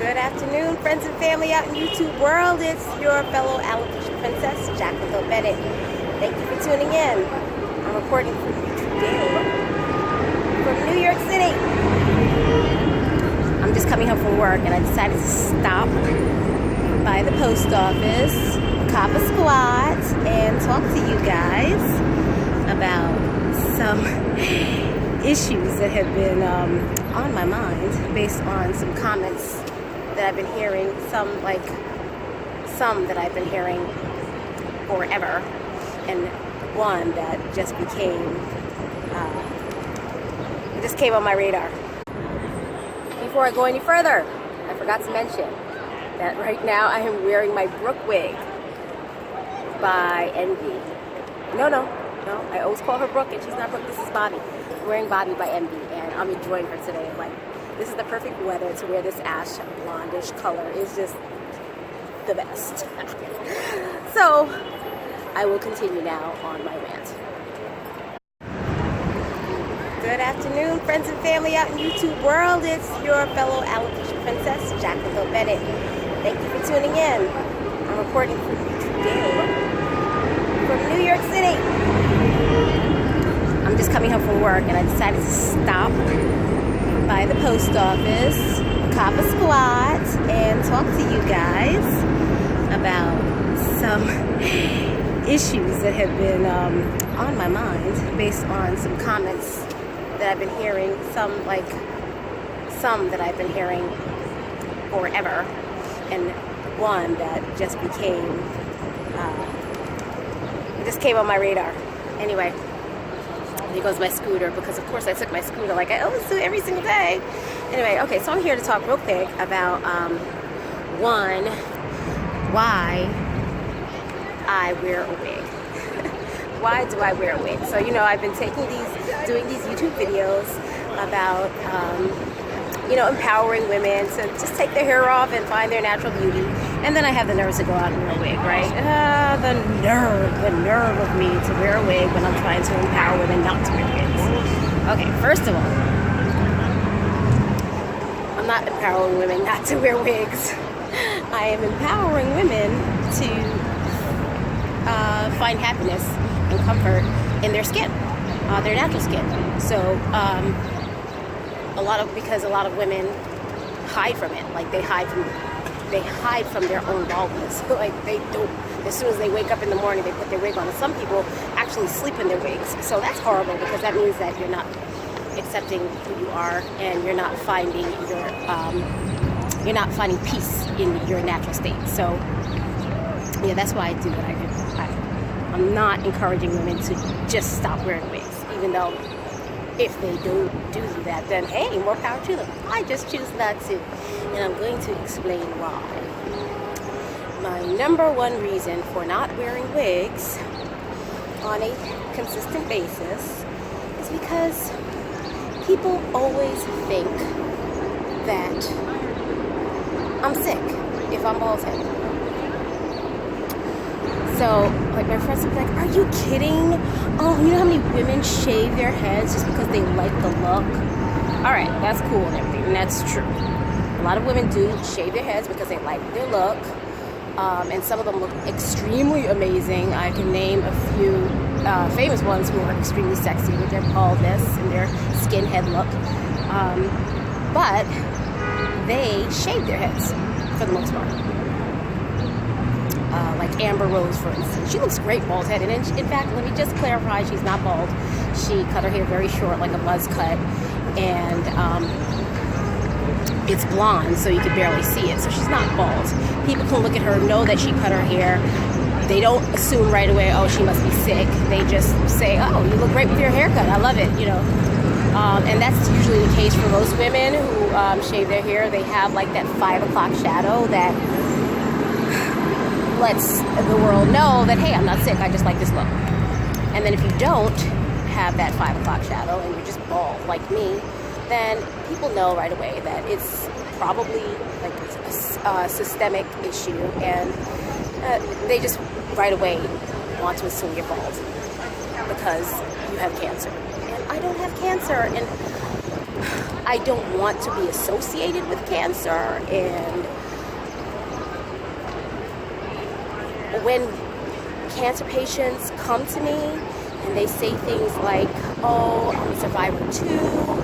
Good afternoon, friends and family out in YouTube world. It's your fellow alopecia princess, Jacqueline Bennett. Thank you for tuning in. I'm reporting for you today from New York City. I'm just coming home from work and I decided to stop by the post office, cop a squat, and talk to you guys about some issues that have been on my mind based on some comments that I've been hearing, some that I've been hearing forever, and one that just came on my radar. Before I go any further, I forgot to mention that right now I am wearing my Brooke wig by Envy. No, I always call her Brooke and she's not Brooke, this is Bobby. I'm wearing Bobby by Envy and I'm enjoying her today. This is the perfect weather to wear this ash blondish color. It's just the best. So I will continue now on my rant. Good afternoon, friends and family out in YouTube world. It's your fellow alopecia princess, Jacqueline Bennett. Thank you for tuning in. I'm reporting for you today from New York City. I'm just coming home from work and I decided to stop by the post office, cop a squat, and talk to you guys about some issues that have been on my mind based on some comments that I've been hearing, some that I've been hearing forever, and one that just came on my radar. Anyway, here goes my scooter, because of course I took my scooter like I always do every single day. Anyway, okay, so I'm here to talk real quick about one, why I wear a wig. Why do I wear a wig? So, I've been doing these YouTube videos about empowering women to just take their hair off and find their natural beauty. And then I have the nerves to go out and wear a wig, right? The nerve of me to wear a wig when I'm trying to empower women not to wear wigs. Okay, first of all, I'm not empowering women not to wear wigs. I am empowering women to find happiness and comfort in their skin, their natural skin. So, because a lot of women hide from it, they hide from their own baldness. They don't. As soon as they wake up in the morning, they put their wig on. And some people actually sleep in their wigs. So that's horrible, because that means that you're not accepting who you are, and you're not finding peace in your natural state. So yeah, that's why I do what I do. I'm not encouraging women to just stop wearing wigs, even though if they do that, then hey, more power to them. I just choose not to, and I'm going to explain why. My number one reason for not wearing wigs on a consistent basis is because people always think that I'm sick if I'm bald-headed. So, my friends would be like, are you kidding? Oh, you know how many women shave their heads just because they like the look? Alright, that's cool and everything, and that's true. A lot of women do shave their heads because they like their look, and some of them look extremely amazing. I can name a few famous ones who are extremely sexy with their baldness and their skinhead look. But they shave their heads for the most part. Like Amber Rose, for instance. She looks great bald-headed. And in fact, let me just clarify, she's not bald. She cut her hair very short, like a buzz cut. And it's blonde, so you could barely see it. So she's not bald. People can look at her, know that she cut her hair. They don't assume right away, oh, she must be sick. They just say, oh, you look great with your haircut. I love it, And that's usually the case for most women who shave their hair. They have that 5 o'clock shadow that lets the world know that, hey, I'm not sick, I just like this look. And then if you don't have that 5 o'clock shadow and you're just bald like me, then people know right away that it's probably a systemic issue, and they just right away want to assume you're bald because you have cancer. And I don't have cancer, and I don't want to be associated with cancer. And when cancer patients come to me and they say things like, oh, I'm a survivor too,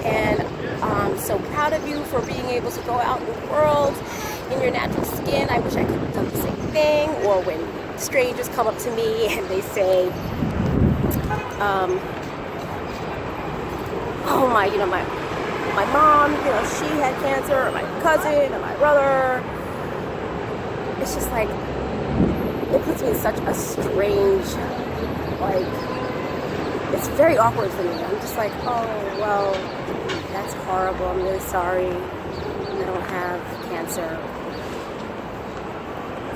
and I'm so proud of you for being able to go out in the world in your natural skin, I wish I could have done the same thing. Or when strangers come up to me and they say, oh my, my mom, she had cancer, or my cousin, or my brother. It's just like, it puts me in such a strange, like, it's very awkward for me. I'm just like, oh, well, that's horrible. I'm really sorry. I don't have cancer.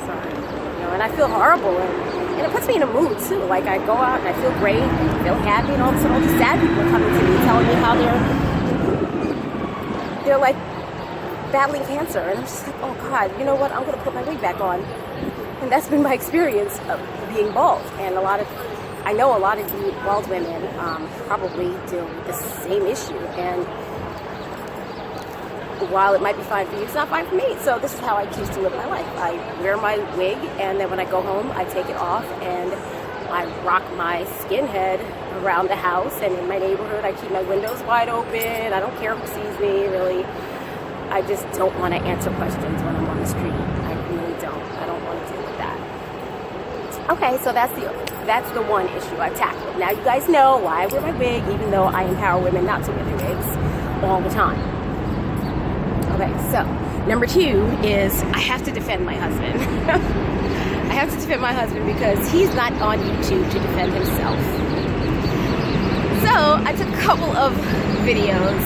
Sorry. And I feel horrible. And it puts me in a mood, too. Like, I go out and I feel great, feel happy, and all of a sudden all these sad people are coming to me telling me how they're like, battling cancer. And I'm just like, oh, God, you know what? I'm going to put my wig back on. And that's been my experience of being bald. And I know a lot of you bald women probably deal with the same issue. And while it might be fine for you, it's not fine for me. So this is how I choose to live my life. I wear my wig, and then when I go home, I take it off, and I rock my skinhead around the house. And in my neighborhood, I keep my windows wide open. I don't care who sees me, really. I just don't want to answer questions when I'm on the street. I really don't. I don't want to deal with that. Okay, so that's the one issue I've tackled. Now you guys know why I wear my wig, even though I empower women not to wear their wigs all the time. Okay, so number 2 is I have to defend my husband. I have to defend my husband because he's not on YouTube to defend himself. So I took a couple of videos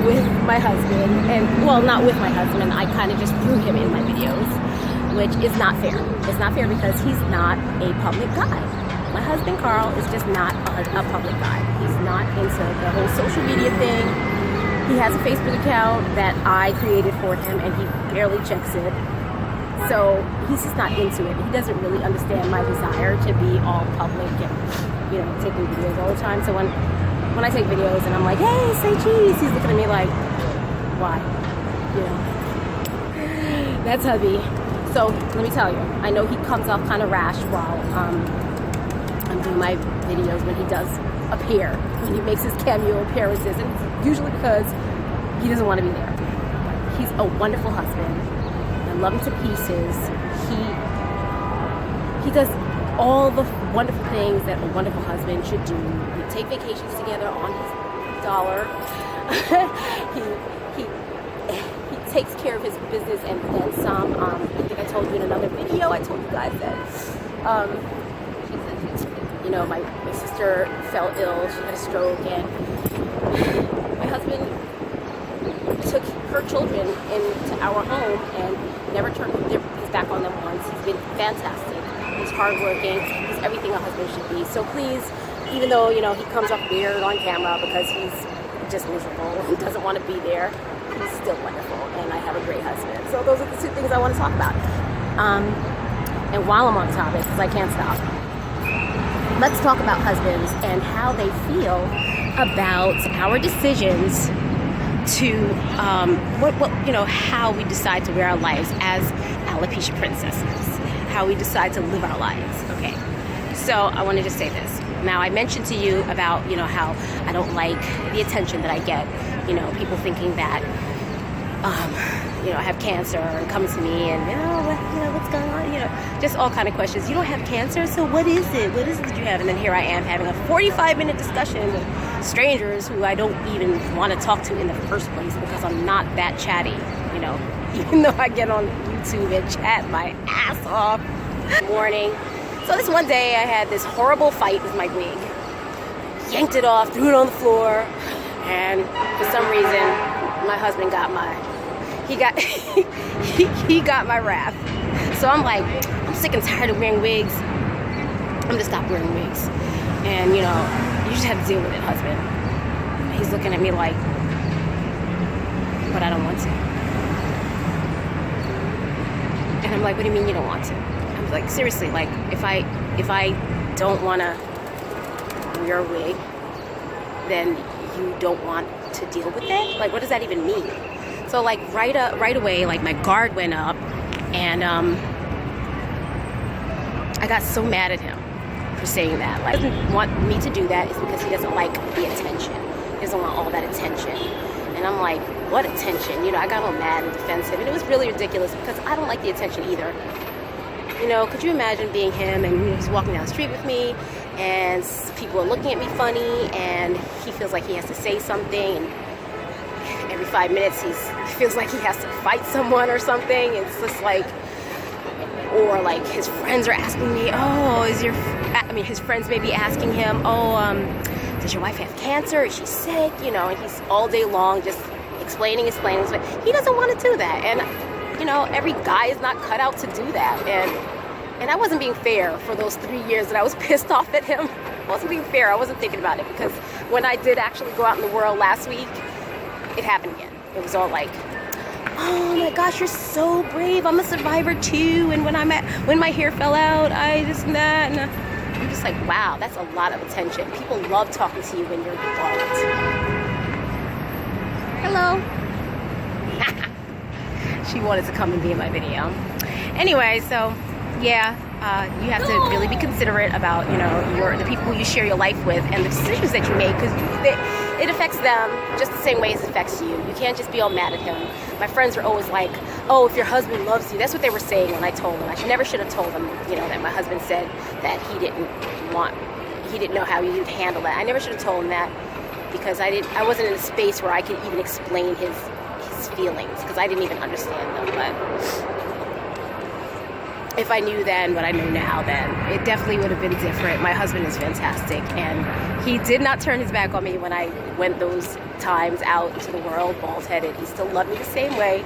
with my husband, and well, not with my husband, I kind of just threw him in my videos, which is not fair. It's not fair because he's not a public guy. My husband, Carl, is just not a public guy. He's not into the whole social media thing. He has a Facebook account that I created for him, and he barely checks it. So he's just not into it. He doesn't really understand my desire to be all public and, taking videos all the time. So when I take videos and I'm like, hey, say cheese, he's looking at me like, why? That's hubby. So let me tell you, I know he comes off kind of rash while I'm doing my videos when he does appear, when he makes his cameo appearances, and it's usually because he doesn't want to be there. He's a wonderful husband. I love him to pieces. He does all the wonderful things that a wonderful husband should do. We take vacations together on his dollar. he takes care of his business and then some. I think I told you in another video, I told you guys that my sister fell ill. She had a stroke, and my husband took her children into our home and never turned his back on them once. He's been fantastic. He's hardworking. He's everything a husband should be. So please, even though, he comes off weird on camera because he's just miserable and doesn't want to be there, he's still wonderful, and I have a great husband. So those are the 2 things I want to talk about. And while I'm on the topic, because I can't stop, let's talk about husbands and how they feel about our decisions to, how we decide to wear our lives as alopecia princesses, how we decide to live our lives. Okay, so I wanted to say this. Now, I mentioned to you about, how I don't like the attention that I get, people thinking that, I have cancer and come to me and, what's going on? Just all kind of questions. You don't have cancer, so what is it? What is it that you have? And then here I am having a 45-minute discussion with strangers who I don't even want to talk to in the first place because I'm not that chatty, even though I get on YouTube and chat my ass off. Morning. So this one day I had this horrible fight with my wig. Yanked it off, threw it on the floor, and for some reason my husband got he got my wrath. So I'm like, I'm sick and tired of wearing wigs. I'm gonna stop wearing wigs. And you just have to deal with it, husband. He's looking at me like, but I don't want to. And I'm like, what do you mean you don't want to? I'm like, seriously, like if I don't want to wear a wig, then you don't want to deal with it? Like, what does that even mean? So like right away, like my guard went up, and I got so mad at him for saying that. Like, he doesn't want me to do that is because he doesn't like the attention. He doesn't want all that attention. And I'm like, what attention? You know, I got all mad and defensive, and it was really ridiculous because I don't like the attention either. You know, could you imagine being him and he's walking down the street with me and people are looking at me funny and he feels like he has to say something, and every 5 minutes he feels like he has to fight someone or something. It's just like, or like his friends are asking me, oh, his friends may be asking him, oh, does your wife have cancer? Is she sick? You know, and he's all day long just explaining. He doesn't want to do that. And, you know, every guy is not cut out to do that. And I wasn't being fair for those 3 years that I was pissed off at him. I wasn't being fair. I wasn't thinking about it, because when I did actually go out in the world last week, it happened again. It was all like, oh my gosh, you're so brave. I'm a survivor too. And when my hair fell out, I this and that. And I'm just like, wow, that's a lot of attention. People love talking to you when you're bald. Hello. She wanted to come and be in my video. Anyway, so yeah, you have to really be considerate about, you know, the people who you share your life with and the decisions that you make, because it affects them just the same way as it affects you. You can't just be all mad at him. My friends are always like, oh, if your husband loves you. That's what they were saying when I told them. I never should have told them, you know, that my husband said that he didn't know how you'd handle that. I never should have told him that, because I wasn't in a space where I could even explain his feelings, because I didn't even understand them. But if I knew then what I know now, then it definitely would have been different. My husband is fantastic, and he did not turn his back on me when I went those times out into the world bald-headed. He still loved me the same way.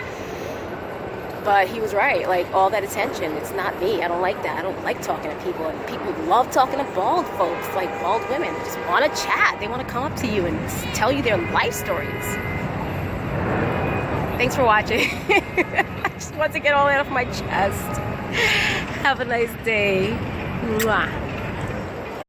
But he was right, like, all that attention, it's not me. I don't like that. I don't like talking to people, and people love talking to bald folks, like bald women. They just want to chat. They want to come up to you and tell you their life stories. Thanks for watching. I just want to get all that off my chest. Have a nice day. Mwah.